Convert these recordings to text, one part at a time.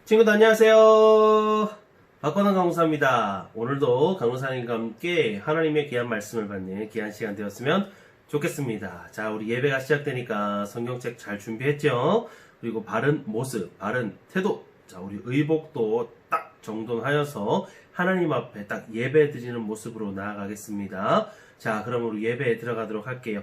친구들 안녕하세요. 박건원 강사입니다. 오늘도 강사님과 함께 하나님의 귀한 말씀을 받는 귀한 시간 되었으면 좋겠습니다. 자, 우리 예배가 시작되니까 성경책 잘 준비했죠? 그리고 바른 모습, 바른 태도, 자, 우리 의복도 딱 정돈하여서 하나님 앞에 딱 예배 드리는 모습으로 나아가겠습니다. 자, 그럼 우리 예배에 들어가도록 할게요.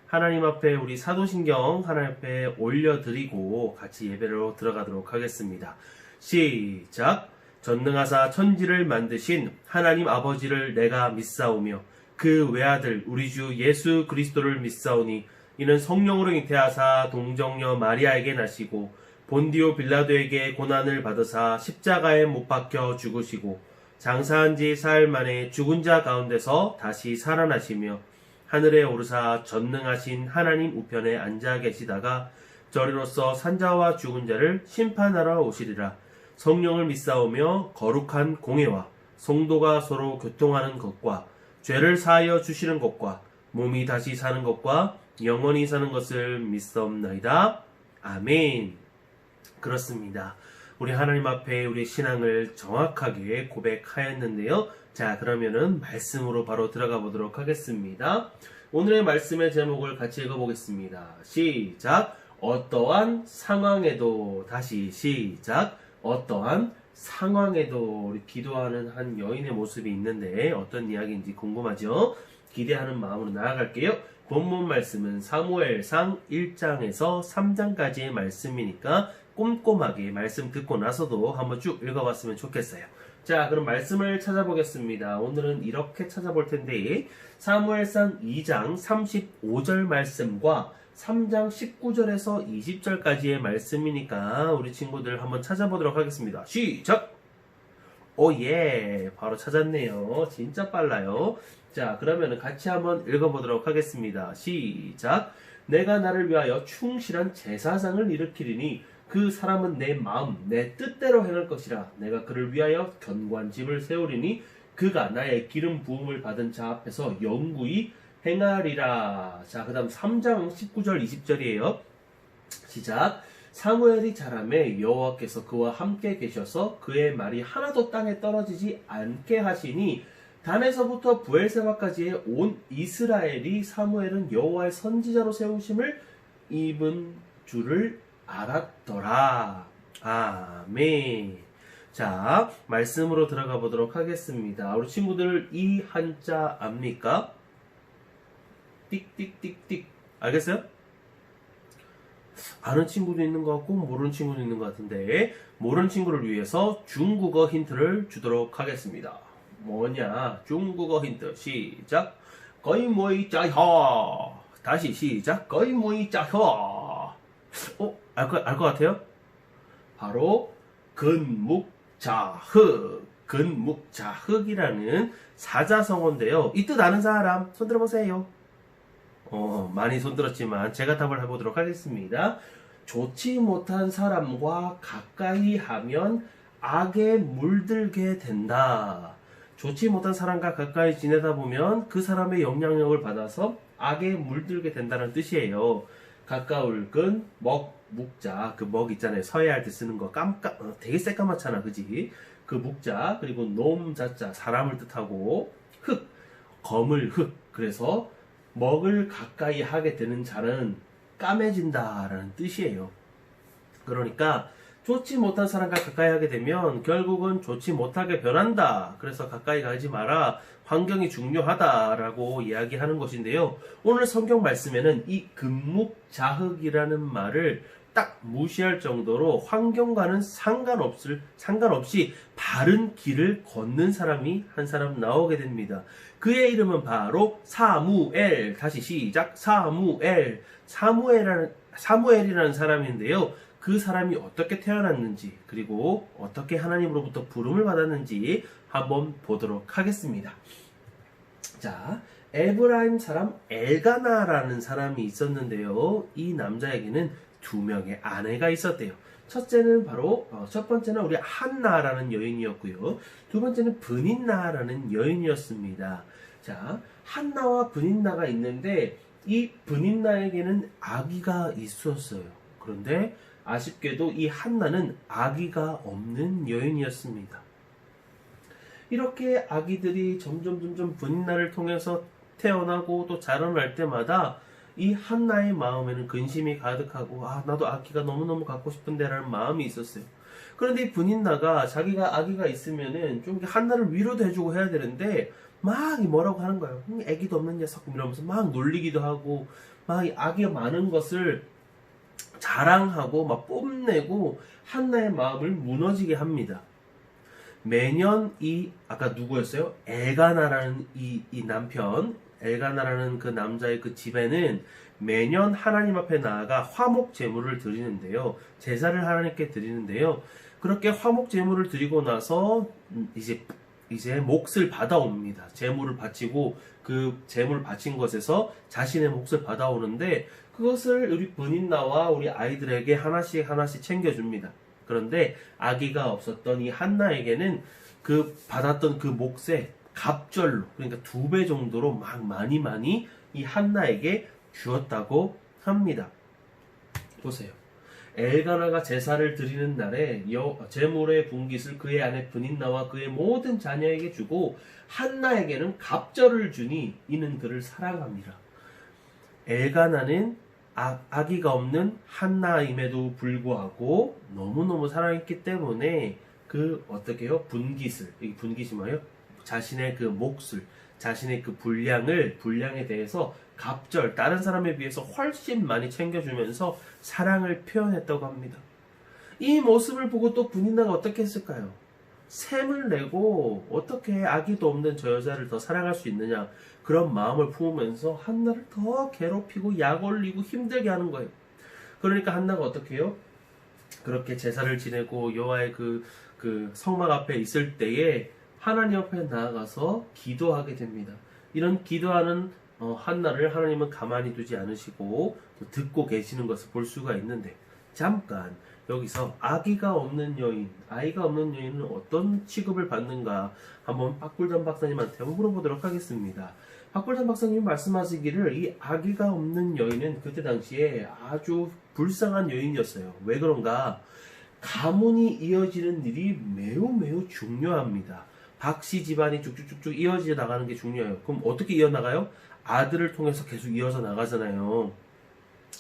하나님 앞에 우리 사도신경 하나님 앞에 올려드리고 같이 예배로 들어가도록 하겠습니다. 시작! 전능하사 천지를 만드신 하나님 아버지를 내가 믿사오며 그 외아들 우리 주 예수 그리스도를 믿사오니 이는 성령으로 잉태하사 동정녀 마리아에게 나시고 본디오 빌라도에게 고난을 받으사 십자가에 못 박혀 죽으시고 장사한 지 사흘 만에 죽은 자 가운데서 다시 살아나시며 하늘에 오르사 전능하신 하나님 우편에 앉아 계시다가 저리로서 산자와 죽은 자를 심판하러 오시리라. 성령을 믿사오며 거룩한 공회와 성도가 서로 교통하는 것과 죄를 사하여 주시는 것과 몸이 다시 사는 것과 영원히 사는 것을 믿사옵나이다. 아멘. 그렇습니다. 우리 하나님 앞에 우리 신앙을 정확하게 고백하였는데요. 자, 그러면은 말씀으로 바로 들어가 보도록 하겠습니다. 오늘의 말씀의 제목을 같이 읽어보겠습니다. 시작! 어떠한 상황에도, 다시 시작! 어떠한 상황에도. 우리 기도하는 한 여인의 모습이 있는데 어떤 이야기인지 궁금하죠? 기대하는 마음으로 나아갈게요. 본문 말씀은 사무엘상 1장에서 3장까지의 말씀이니까 꼼꼼하게 말씀 듣고 나서도 한번 쭉 읽어봤으면 좋겠어요. 자, 그럼 말씀을 찾아보겠습니다. 오늘은 이렇게 찾아볼 텐데 사무엘상 2장 35절 말씀과 3장 19절에서 20절까지의 말씀이니까 우리 친구들 한번 찾아보도록 하겠습니다. 시작! 오예! 바로 찾았네요. 진짜 빨라요. 자, 그러면 같이 한번 읽어보도록 하겠습니다. 시작! 내가 나를 위하여 충실한 제사장을 일으키리니 그 사람은 내 마음, 내 뜻대로 행할 것이라. 내가 그를 위하여 견고한 집을 세우리니 그가 나의 기름 부음을 받은 자 앞에서 영구히 행하리라. 자, 그 다음 3장 19절 20절이에요. 시작! 사무엘이 자라매 여호와께서 그와 함께 계셔서 그의 말이 하나도 땅에 떨어지지 않게 하시니 단에서부터 부엘세바까지의 온 이스라엘이 사무엘은 여호와의 선지자로 세우심을 입은 줄을 알았더라. 아멘. 자, 말씀으로 들어가 보도록 하겠습니다. 우리 친구들 이 한자 압니까? 띡띡띡띡. 알겠어요? 아는 친구도 있는 것 같고 모르는 친구도 있는 것 같은데 모르는 친구를 위해서 중국어 힌트를 주도록 하겠습니다. 뭐냐? 중국어 힌트 시작. 거의 뭐이 짜혀. 다시 시작. 거의 뭐이 짜혀. 알 것 같아요? 바로 근묵자흑. 근묵자흑이라는 사자성어인데요. 이 뜻 아는 사람 손 들어보세요. 많이 손들었지만 제가 답을 해보도록 하겠습니다. 좋지 못한 사람과 가까이 하면 악에 물들게 된다. 좋지 못한 사람과 가까이 지내다 보면 그 사람의 영향력을 받아서 악에 물들게 된다는 뜻이에요. 가까울 근, 묵자, 그 먹 있잖아요. 서해할 때 쓰는 거 되게 새까맣잖아, 그지? 그 묵자, 그리고 놈자자, 사람을 뜻하고 흑, 검을 흑. 그래서 먹을 가까이 하게 되는 자는 까매진다라는 뜻이에요. 그러니까 좋지 못한 사람과 가까이 하게 되면 결국은 좋지 못하게 변한다. 그래서 가까이 가지 마라. 환경이 중요하다라고 이야기하는 것인데요. 오늘 성경 말씀에는 이 금묵자흑이라는 말을 딱 무시할 정도로 환경과는 상관없이 바른 길을 걷는 사람이 한 사람 나오게 됩니다. 그의 이름은 바로 사무엘. 다시 시작. 사무엘이라는 사람인데요. 그 사람이 어떻게 태어났는지 그리고 어떻게 하나님으로부터 부름을 받았는지 한번 보도록 하겠습니다. 자, 에브라임 사람 엘가나라는 사람이 있었는데요. 이 남자에게는 두 명의 아내가 있었대요. 첫 번째는 우리 한나라는 여인이었고요. 두 번째는 브닌나라는 여인이었습니다. 자, 한나와 브닌나가 있는데 이 브닌나에게는 아기가 있었어요. 그런데 아쉽게도 이 한나는 아기가 없는 여인이었습니다. 이렇게 아기들이 점점 분인나를 통해서 태어나고 또 자라날 때마다 이 한나의 마음에는 근심이 가득하고 나도 아기가 너무너무 갖고 싶은데 라는 마음이 있었어요. 그런데 이 분인나가 자기가 아기가 있으면은 좀 한나를 위로도 해주고 해야 되는데 막 뭐라고 하는 거예요. 아기도 없는 녀석 이러면서 막 놀리기도 하고 막 이 아기가 많은 것을 자랑하고 막 뽐내고 한나의 마음을 무너지게 합니다. 매년 아까 누구였어요? 엘가나라는 이 남편, 엘가나라는 그 남자의 그 집에는 매년 하나님 앞에 나아가 화목 제물을 드리는데요. 제사를 하나님께 드리는데요. 그렇게 화목 제물을 드리고 나서 이제 몫을 받아옵니다. 제물을 바치고 그 제물 바친 것에서 자신의 몫을 받아오는데 그것을 우리 분인나와 우리 아이들에게 하나씩 챙겨줍니다. 그런데 아기가 없었던 이 한나에게는 그 받았던 그 몫의 갑절로, 그러니까 2배 정도로 막 많이 이 한나에게 주었다고 합니다. 보세요. 엘가나가 제사를 드리는 날에 제물의 분깃을 그의 아내 분인나와 그의 모든 자녀에게 주고 한나에게는 갑절을 주니 이는 그를 사랑합니다. 엘가나는 아기가 없는 한나임에도 불구하고 너무너무 사랑했기 때문에 어떻게 해요? 분깃을, 이 분깃이 뭐예요? 자신의 그 몫을, 자신의 그 분량에 대해서 갑절, 다른 사람에 비해서 훨씬 많이 챙겨주면서 사랑을 표현했다고 합니다. 이 모습을 보고 또 분인나가 어떻게 했을까요? 샘을 내고 어떻게 아기도 없는 저 여자를 더 사랑할 수 있느냐, 그런 마음을 품으면서 한나를 더 괴롭히고 약 올리고 힘들게 하는 거예요. 그러니까 한나가 어떻게 해요? 그렇게 제사를 지내고 여호와의 그 성막 앞에 있을 때에 하나님 앞에 나아가서 기도하게 됩니다. 이런 기도하는 한나를 하나님은 가만히 두지 않으시고 듣고 계시는 것을 볼 수가 있는데, 잠깐 여기서 아기가 없는 여인, 아이가 없는 여인은 어떤 취급을 받는가 한번 박굴단 박사님한테 한번 물어보도록 하겠습니다. 박굴단 박사님이 말씀하시기를 이 아기가 없는 여인은 그때 당시에 아주 불쌍한 여인이었어요. 왜 그런가? 가문이 이어지는 일이 매우 중요합니다. 박씨 집안이 쭉쭉쭉 이어져 나가는 게 중요해요. 그럼 어떻게 이어나가요? 아들을 통해서 계속 이어져 나가잖아요.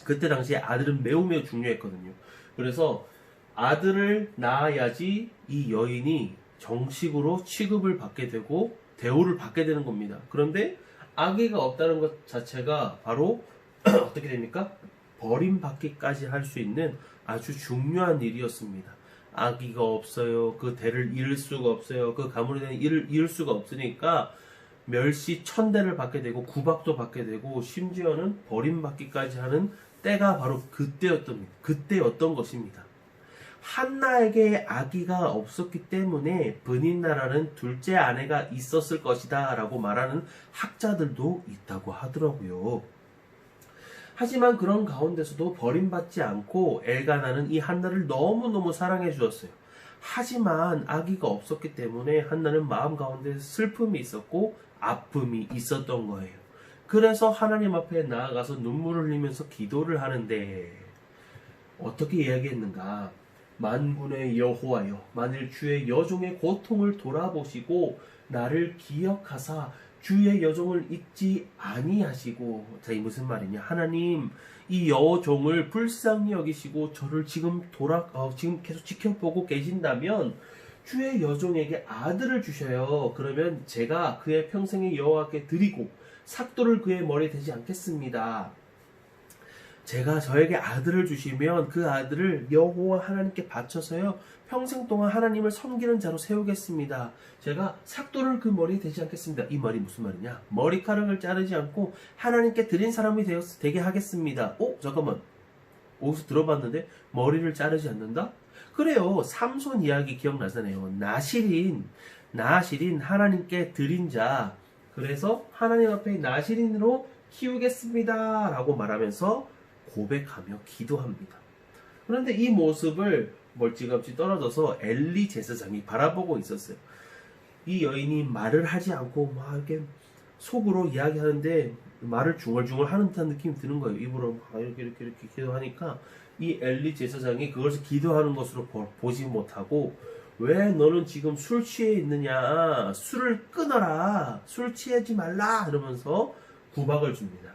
그때 당시에 아들은 매우 중요했거든요. 그래서 아들을 낳아야지 이 여인이 정식으로 취급을 받게 되고 대우를 받게 되는 겁니다. 그런데 아기가 없다는 것 자체가 바로 어떻게 됩니까? 버림받기까지 할 수 있는 아주 중요한 일이었습니다. 아기가 없어요. 그 대를 이을 수가 없어요. 그 가문에 대한 일을 이을 수가 없으니까 멸시 천대를 받게 되고 구박도 받게 되고 심지어는 버림받기까지 하는 때가 바로 그때였던 것입니다. 한나에게 아기가 없었기 때문에 분인나라는 둘째 아내가 있었을 것이다 라고 말하는 학자들도 있다고 하더라고요. 하지만 그런 가운데서도 버림받지 않고 엘가나는 이 한나를 너무너무 사랑해 주었어요. 하지만 아기가 없었기 때문에 한나는 마음 가운데 슬픔이 있었고 아픔이 있었던 거예요. 그래서 하나님 앞에 나아가서 눈물을 흘리면서 기도를 하는데 어떻게 이야기했는가? 만군의 여호와여, 만일 주의 여종의 고통을 돌아보시고 나를 기억하사 주의 여종을 잊지 아니하시고, 자, 이 무슨 말이냐? 하나님, 이 여종을 불쌍히 여기시고 저를 지금 계속 지켜보고 계신다면 주의 여종에게 아들을 주셔요. 그러면 제가 그의 평생의 여호와께 드리고 삭도를 그의 머리에 대지 않겠습니다. 제가 저에게 아들을 주시면 그 아들을 여호와 하나님께 바쳐서요 평생 동안 하나님을 섬기는 자로 세우겠습니다. 제가 삭도를 그 머리에 대지 않겠습니다. 이 말이 무슨 말이냐? 머리카락을 자르지 않고 하나님께 드린 사람이 되게 하겠습니다. 잠깐만, 어디서 들어봤는데 머리를 자르지 않는다? 그래요. 삼손 이야기 기억나잖아요. 나실인 하나님께 드린 자, 그래서 하나님 앞에 나실인으로 키우겠습니다 라고 말하면서 고백하며 기도합니다. 그런데 이 모습을 멀찌감치 떨어져서 엘리 제사장이 바라보고 있었어요. 이 여인이 말을 하지 않고 막 이렇게 속으로 이야기하는데 말을 중얼중얼 하는 듯한 느낌이 드는 거예요. 입으로 막 이렇게 기도하니까 이 엘리 제사장이 그것을 기도하는 것으로 보지 못하고 왜 너는 지금 술 취해 있느냐, 술을 끊어라, 술 취하지 말라 이러면서 구박을 줍니다.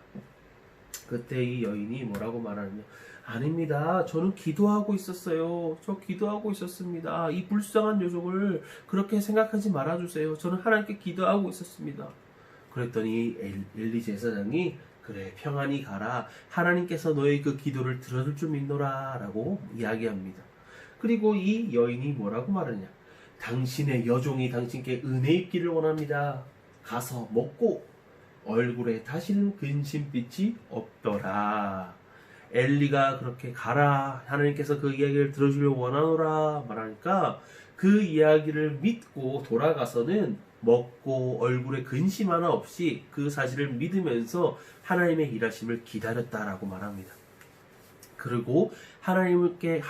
그때 이 여인이 뭐라고 말하느냐, 아닙니다, 저는 기도하고 있었어요, 저 기도하고 있었습니다, 이 불쌍한 녀석을 그렇게 생각하지 말아주세요, 저는 하나님께 기도하고 있었습니다. 그랬더니 엘리 제사장이 그래, 평안히 가라, 하나님께서 너의 그 기도를 들어줄 줄 믿노라 라고 이야기합니다. 그리고 이 여인이 뭐라고 말하냐, 당신의 여종이 당신께 은혜 입기를 원합니다, 가서 먹고 얼굴에 다시는 근심빛이 없더라. 엘리가 그렇게 가라, 하나님께서 그 이야기를 들어주려고 원하노라 말하니까 그 이야기를 믿고 돌아가서는 먹고 얼굴에 근심 하나 없이 그 사실을 믿으면서 하나님의 일하심을 기다렸다라고 말합니다. 그리고 하나님께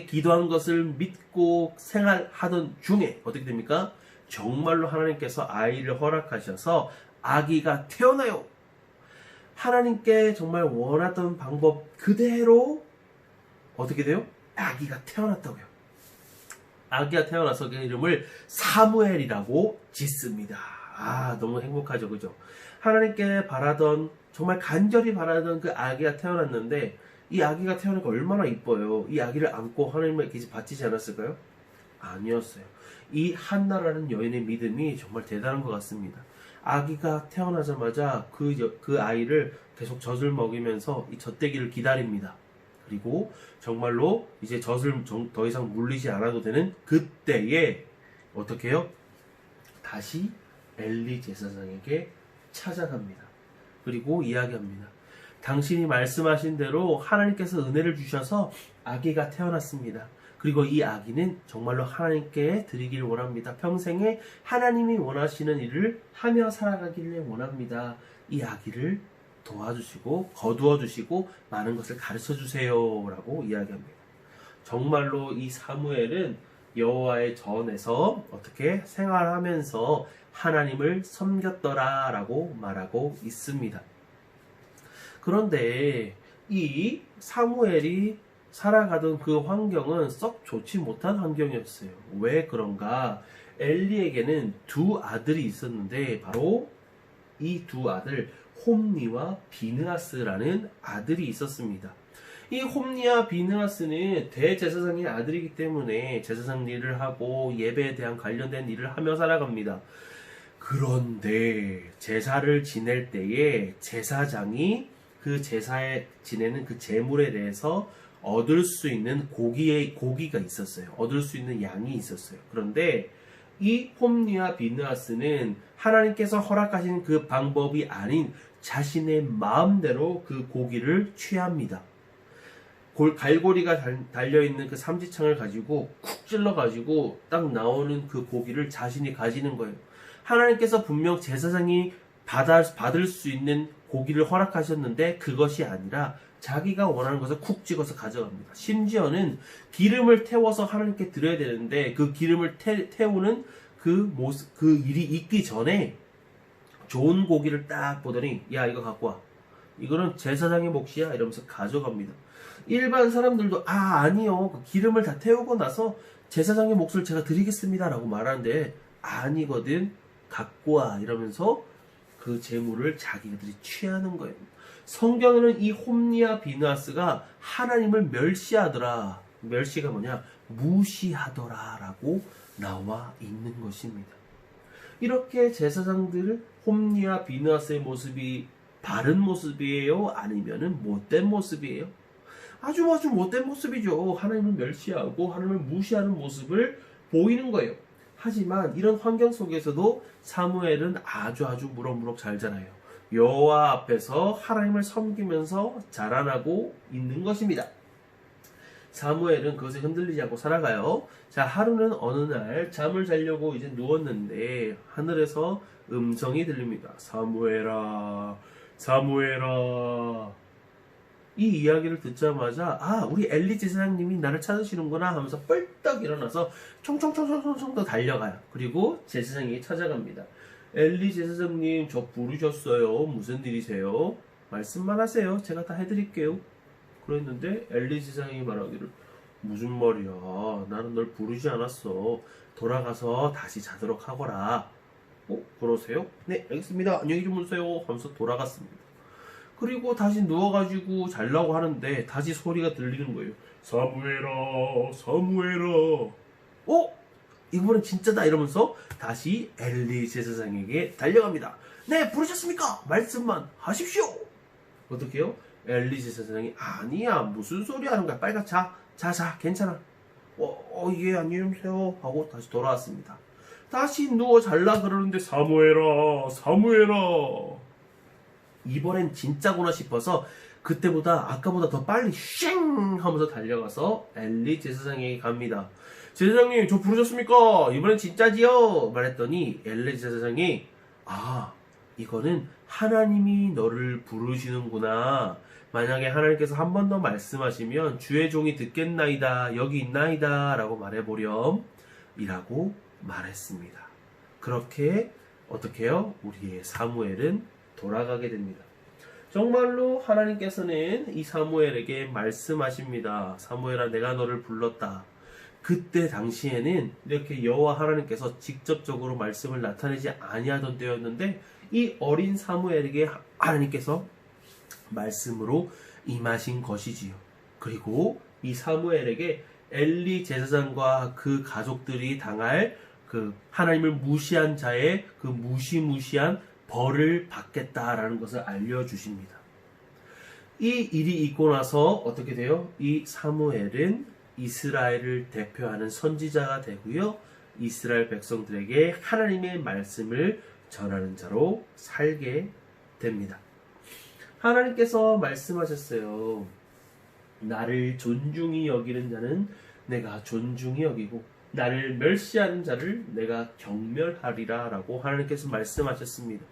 기도한 것을 믿고 생활하던 중에 어떻게 됩니까? 정말로 하나님께서 아이를 허락하셔서 아기가 태어나요. 하나님께 정말 원하던 방법 그대로 어떻게 돼요? 아기가 태어났다고요. 아기가 태어나서 그 이름을 사무엘이라고 짓습니다. 아, 너무 행복하죠, 그죠? 하나님께 바라던, 정말 간절히 바라던 그 아기가 태어났는데 이 아기가 태어나니까 얼마나 이뻐요. 이 아기를 안고 하나님의 계시 바치지 않았을까요? 아니었어요. 이 한나라는 여인의 믿음이 정말 대단한 것 같습니다. 아기가 태어나자마자 그 아이를 계속 젖을 먹이면서 이 젖대기를 기다립니다. 그리고 정말로 이제 젖을 더 이상 물리지 않아도 되는 그때에 어떻게 해요? 다시 엘리 제사장에게 찾아갑니다. 그리고 이야기합니다. 당신이 말씀하신 대로 하나님께서 은혜를 주셔서 아기가 태어났습니다. 그리고 이 아기는 정말로 하나님께 드리길 원합니다. 평생에 하나님이 원하시는 일을 하며 살아가기를 원합니다. 이 아기를 도와주시고 거두어 주시고 많은 것을 가르쳐 주세요 라고 이야기합니다. 정말로 이 사무엘은 여호와의 전에서 어떻게 생활하면서 하나님을 섬겼더라 라고 말하고 있습니다. 그런데 이 사무엘이 살아가던 그 환경은 썩 좋지 못한 환경이었어요. 왜 그런가? 엘리에게는 두 아들이 있었는데 바로 이 두 아들 홈니와 비느하스라는 아들이 있었습니다. 이 홈니와 비느하스는 대제사장의 아들이기 때문에 제사장 일을 하고 예배에 대한 관련된 일을 하며 살아갑니다. 그런데 제사를 지낼 때에 제사장이 그 제사에 지내는 그 제물에 대해서 얻을 수 있는 고기가 있었어요. 얻을 수 있는 양이 있었어요. 그런데 이 홈니와 비느하스는 하나님께서 허락하신 그 방법이 아닌 자신의 마음대로 그 고기를 취합니다. 갈고리가 달려있는 그 삼지창을 가지고 쿡 찔러가지고 딱 나오는 그 고기를 자신이 가지는 거예요. 하나님께서 분명 제사장이 받을 수 있는 고기를 허락하셨는데 그것이 아니라 자기가 원하는 것을 쿡 찍어서 가져갑니다. 심지어는 기름을 태워서 하나님께 드려야 되는데 그 기름을 태우는 그 일이 있기 전에 좋은 고기를 딱 보더니 야 이거 갖고 와, 이거는 제사장의 몫이야 이러면서 가져갑니다. 일반 사람들도 아니요, 그 기름을 다 태우고 나서 제사장의 몫을 제가 드리겠습니다 라고 말하는데 아니거든, 갖고 와 이러면서 그 재물을 자기들이 취하는 거예요. 성경에는 이 홈니와 비느하스가 하나님을 멸시하더라, 멸시가 뭐냐, 무시하더라 라고 나와 있는 것입니다. 이렇게 제사장들 홈니와 비느하스의 모습이 바른 모습이에요? 아니면은 못된 모습이에요? 아주 못된 모습이죠. 하나님을 멸시하고 하나님을 무시하는 모습을 보이는 거예요. 하지만 이런 환경 속에서도 사무엘은 아주 무럭무럭 잘 자라요. 여호와 앞에서 하나님을 섬기면서 자라나고 있는 것입니다. 사무엘은 그것에 흔들리지 않고 살아가요. 자, 하루는 어느 날 잠을 자려고 이제 누웠는데 하늘에서 음성이 들립니다. 사무엘아, 사무엘아. 이 이야기를 듣자마자 우리 엘리 제사장님이 나를 찾으시는구나 하면서 뻘떡 일어나서 총총총총총 더 달려가요. 그리고 제사장이 찾아갑니다. 엘리 제사장님, 저 부르셨어요. 무슨 일이세요? 말씀만 하세요. 제가 다 해드릴게요. 그랬는데 엘리 제사장이 말하기를 무슨 말이야? 나는 널 부르지 않았어. 돌아가서 다시 자도록 하거라. 그러세요? 네, 알겠습니다. 안녕히 주무세요. 하면서 돌아갔습니다. 그리고 다시 누워가지고 자려고 하는데 다시 소리가 들리는 거예요. 사무엘아, 사무엘아. 이번엔 진짜다 이러면서 다시 엘리 제사장에게 달려갑니다. 네, 부르셨습니까? 말씀만 하십시오. 어떻게 해요? 엘리 제사장이 아니야, 무슨 소리 하는 거야. 빨리 자, 괜찮아. 예, 안녕히 계세요 하고 다시 돌아왔습니다. 다시 누워 잘라 그러는데 사무엘아, 사무엘아. 이번엔 진짜구나 싶어서 그때보다 아까보다 더 빨리 쉥 하면서 달려가서 엘리 제사장에게 갑니다. 제사장님, 저 부르셨습니까? 이번엔 진짜지요? 말했더니 엘리 제사장이 이거는 하나님이 너를 부르시는구나. 만약에 하나님께서 한 번 더 말씀하시면 주의 종이 듣겠나이다. 여기 있나이다. 라고 말해보렴. 이라고 말했습니다. 그렇게 어떻게 해요? 우리의 사무엘은 돌아가게 됩니다. 정말로 하나님께서는 이 사무엘에게 말씀하십니다. 사무엘아, 내가 너를 불렀다. 그때 당시에는 이렇게 여호와 하나님께서 직접적으로 말씀을 나타내지 아니하던 때였는데 이 어린 사무엘에게 하나님께서 말씀으로 임하신 것이지요. 그리고 이 사무엘에게 엘리 제사장과 그 가족들이 당할 그 하나님을 무시한 자의 그 무시무시한 벌을 받겠다라는 것을 알려주십니다. 이 일이 있고 나서 어떻게 돼요? 이 사무엘은 이스라엘을 대표하는 선지자가 되고요. 이스라엘 백성들에게 하나님의 말씀을 전하는 자로 살게 됩니다. 하나님께서 말씀하셨어요. 나를 존중히 여기는 자는 내가 존중히 여기고 나를 멸시하는 자를 내가 경멸하리라 라고 하나님께서 말씀하셨습니다.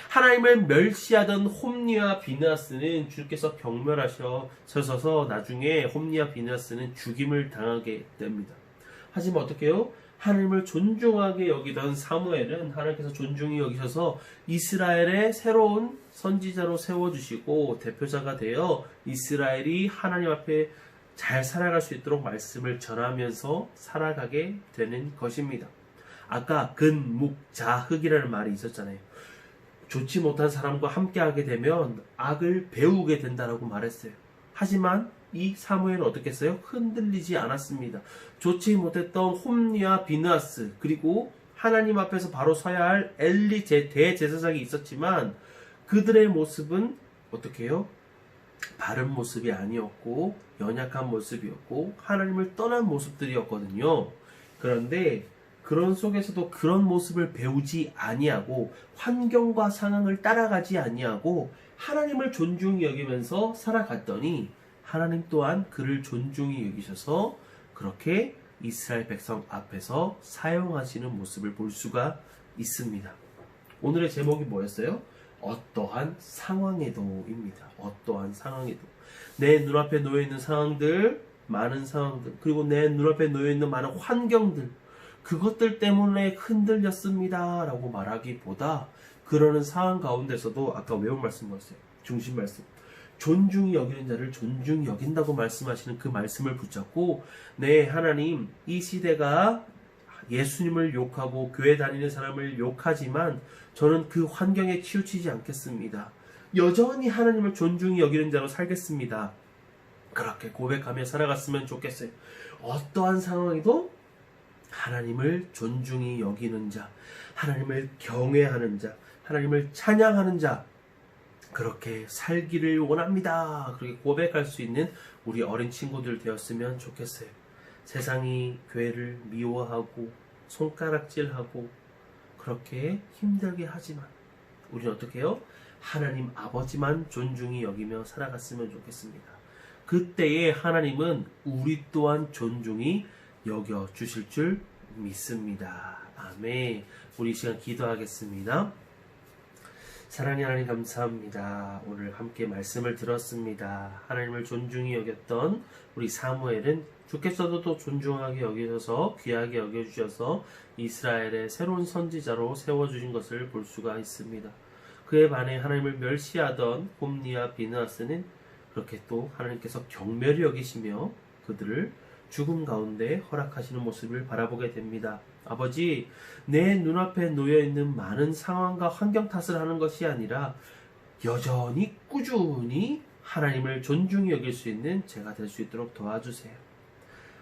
하나님을 멸시하던 홈리와 비느하스는 주께서 경멸하셔서 나중에 홈리와 비느하스는 죽임을 당하게 됩니다. 하지만 어떻게 해요? 하나님을 존중하게 여기던 사무엘은 하나님께서 존중히 여기셔서 이스라엘의 새로운 선지자로 세워주시고 대표자가 되어 이스라엘이 하나님 앞에 잘 살아갈 수 있도록 말씀을 전하면서 살아가게 되는 것입니다. 아까 근묵자흑이라는 말이 있었잖아요. 좋지 못한 사람과 함께하게 되면 악을 배우게 된다라고 말했어요. 하지만 이 사무엘은 어떻게 했어요? 흔들리지 않았습니다. 좋지 못했던 홈리와 비느하스 그리고 하나님 앞에서 바로 서야 할 엘리 대제사장이 있었지만 그들의 모습은 어떻게 해요? 바른 모습이 아니었고 연약한 모습이었고 하나님을 떠난 모습들이었거든요. 그런데 그런 속에서도 그런 모습을 배우지 아니하고 환경과 상황을 따라가지 아니하고 하나님을 존중히 여기면서 살아갔더니 하나님 또한 그를 존중히 여기셔서 그렇게 이스라엘 백성 앞에서 사용하시는 모습을 볼 수가 있습니다. 오늘의 제목이 뭐였어요? 어떠한 상황에도입니다. 어떠한 상황에도. 내 눈앞에 놓여있는 상황들, 많은 상황들, 그리고 내 눈앞에 놓여있는 많은 환경들, 그것들 때문에 흔들렸습니다 라고 말하기보다 그러는 상황 가운데서도 아까 외운 말씀 뭐였어요? 중심 말씀. 존중히 여기는 자를 존중히 여긴다고 말씀하시는 그 말씀을 붙잡고 네, 하나님, 이 시대가 예수님을 욕하고 교회 다니는 사람을 욕하지만 저는 그 환경에 치우치지 않겠습니다. 여전히 하나님을 존중히 여기는 자로 살겠습니다. 그렇게 고백하며 살아갔으면 좋겠어요. 어떠한 상황에도 하나님을 존중히 여기는 자, 하나님을 경외하는 자, 하나님을 찬양하는 자, 그렇게 살기를 원합니다. 그렇게 고백할 수 있는 우리 어린 친구들 되었으면 좋겠어요. 세상이 교회를 미워하고 손가락질하고 그렇게 힘들게 하지만 우리는 어떻게 해요? 하나님 아버지만 존중히 여기며 살아갔으면 좋겠습니다. 그때에 하나님은 우리 또한 존중히 여겨주실 줄 믿습니다. 아멘. 우리 이 시간 기도하겠습니다. 사랑의 하나님 감사합니다. 오늘 함께 말씀을 들었습니다. 하나님을 존중히 여겼던 우리 사무엘은 주께서도 또 존중하게 여기셔서 귀하게 여겨주셔서 이스라엘의 새로운 선지자로 세워주신 것을 볼 수가 있습니다. 그에 반해 하나님을 멸시하던 홈리와 비느하스는 그렇게 또 하나님께서 경멸히 여기시며 그들을 죽음 가운데 허락하시는 모습을 바라보게 됩니다. 아버지, 내 눈앞에 놓여있는 많은 상황과 환경 탓을 하는 것이 아니라 여전히 꾸준히 하나님을 존중히 여길 수 있는 제가 될 수 있도록 도와주세요.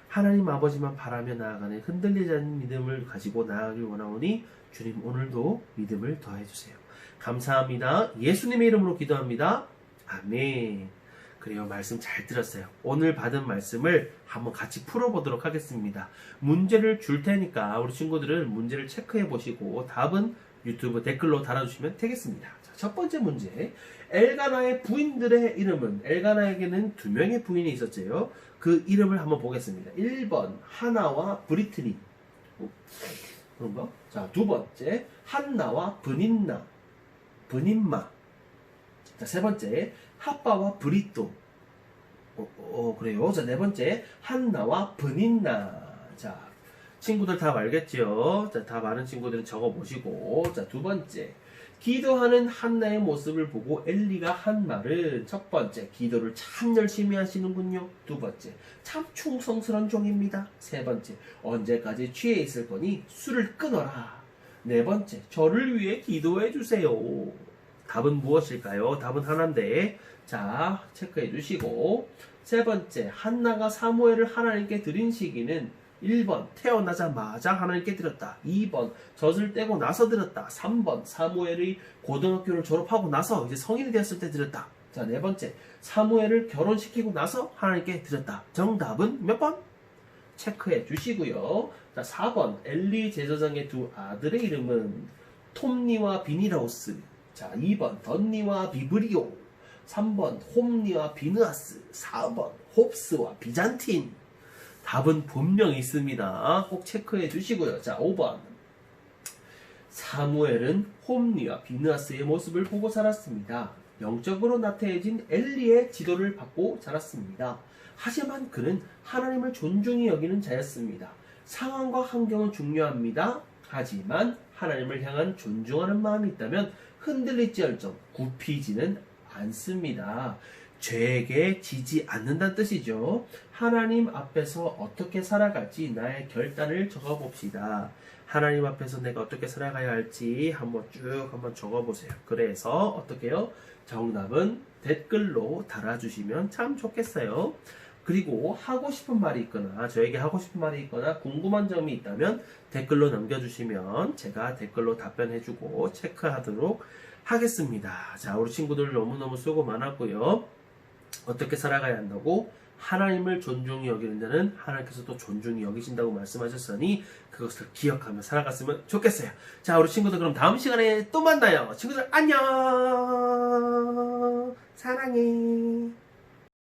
하나님 아버지만 바라며 나아가는 흔들리지 않는 믿음을 가지고 나아가길 원하오니 주님 오늘도 믿음을 더해주세요. 감사합니다. 예수님의 이름으로 기도합니다. 아멘. 그래요. 말씀 잘 들었어요. 오늘 받은 말씀을 한번 같이 풀어보도록 하겠습니다. 문제를 줄 테니까 우리 친구들은 문제를 체크해 보시고 답은 유튜브 댓글로 달아주시면 되겠습니다. 자, 첫 번째 문제. 엘가나의 부인들의 이름은, 엘가나에게는 2명의 부인이 있었죠. 그 이름을 한번 보겠습니다. 1번 하나와 브리트니. 그런가? 자, 2번째 한나와 브닌마. 자, 3번째 하빠와 브리또. 그래요. 자, 4번째 한나와 브닌나. 자, 친구들 다 알겠죠? 자, 다 많은 친구들은 적어보시고. 자, 2번째 기도하는 한나의 모습을 보고 엘리가 한 말은, 첫 번째, 기도를 참 열심히 하시는군요. 2번째, 참 충성스러운 종입니다. 3번째, 언제까지 취해 있을 거니 술을 끊어라. 4번째, 저를 위해 기도해 주세요. 답은 무엇일까요? 답은 하나인데, 자, 체크해 주시고. 3번째, 한나가 사무엘을 하나님께 드린 시기는 1번 태어나자마자 하나님께 드렸다. 2번 젖을 떼고 나서 드렸다. 3번 사무엘이 고등학교를 졸업하고 나서 이제 성인이 되었을 때 드렸다. 자, 4번째 사무엘을 결혼시키고 나서 하나님께 드렸다. 정답은 몇 번? 체크해 주시고요. 자, 4번 엘리 제사장의 2 아들의 이름은 톰니와 비니라우스. 자, 2번 던니와 비브리오. 3번 홈니와 비느아스. 4번 홉스와 비잔틴. 답은 분명히 있습니다. 꼭 체크해 주시고요. 자, 5번. 사무엘은 홈니와 비느아스의 모습을 보고 자랐습니다. 영적으로 나태해진 엘리의 지도를 받고 자랐습니다. 하지만 그는 하나님을 존중히 여기는 자였습니다. 상황과 환경은 중요합니다. 하지만 하나님을 향한 존중하는 마음이 있다면 흔들릴지언정 굽히지는 않습니다. 죄에게 지지 않는다는 뜻이죠. 하나님 앞에서 어떻게 살아갈지 나의 결단을 적어봅시다. 하나님 앞에서 내가 어떻게 살아가야 할지 한번 적어보세요. 그래서 어떻게 해요? 정답은 댓글로 달아주시면 참 좋겠어요. 그리고 하고 싶은 말이 있거나 저에게 하고 싶은 말이 있거나 궁금한 점이 있다면 댓글로 남겨주시면 제가 댓글로 답변해주고 체크하도록 하겠습니다. 자, 우리 친구들 너무너무 수고 많았고요. 어떻게 살아가야 한다고? 하나님을 존중히 여기는 자는 하나님께서도 존중히 여기신다고 말씀하셨으니 그것을 기억하며 살아갔으면 좋겠어요. 자, 우리 친구들 그럼 다음 시간에 또 만나요. 친구들 안녕. 사랑해.